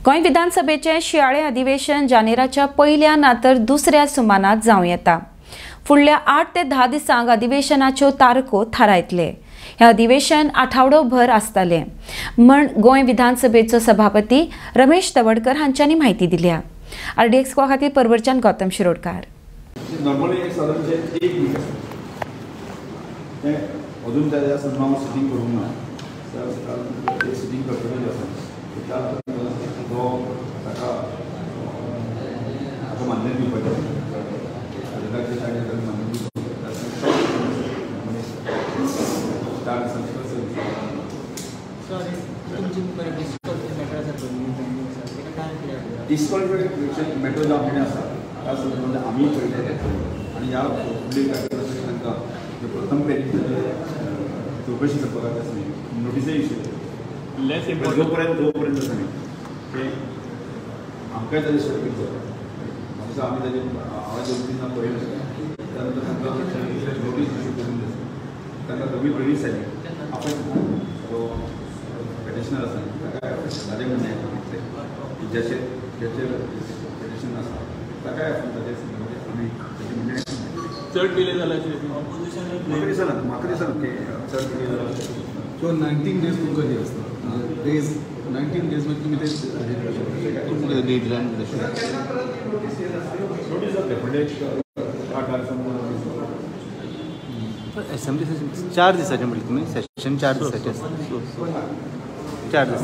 गोंय विधानसभेचे शियाळे अधिवेशन जानेराच्या पहिल्या नातर दुसऱ्या सुमानात जावं येता। फुडल्या 8 ते 10 दिसांक अधिवेशनाच्यो तारखो थारायतले। हे अधिवेशन आठवडोभर आसतले म्हण गोंय विधानसभेचो सभापती रमेश तवडकर हांच्यांनी माहिती दिल्या। RDX खातीर परवरच्यान गौतम शिरोडकार। अजून त्या संदर्भात सिटिंग करूंक ना तर सिटिंग करतलेली आसा तो ताका मान्य दिवपाचें डिस्क्वॉलिफिकेशन मॅटर जो आमचे आसा त्या संदर्भात आमी पळयले आनी ह्या फुडली तांकां प्रथम पेरींग चौकशी करपाक आसा नोटीसय इश्यू लेस जोपर्यंत आसा ते आमकांय ताजेर स्टडी करचो आमी ताजेर हांवें 2-3 पळयलें त्यानंतर तांकां नोटीस इश्यू करून तांकां दोगी पयलींच जाली आपण तो पेटिशनर आसा ताका ताजें म्हणणें ज्याचेर पेटिशन आसा ताकाय ताजेर आमी ताजें म्हणणें चड डिले जाला म्हाका दिसना की चड डिले जाला सो 19 डेज तुमकां जे आसता डेज 19 डेज मध्ये तुम्ही ते डेडलायन नोटीस जातले फुडले 8 असेंब्ली 4 दिसाचें म्हटलें तुमी सेशन 4 दिसाचें आसता 4 दिस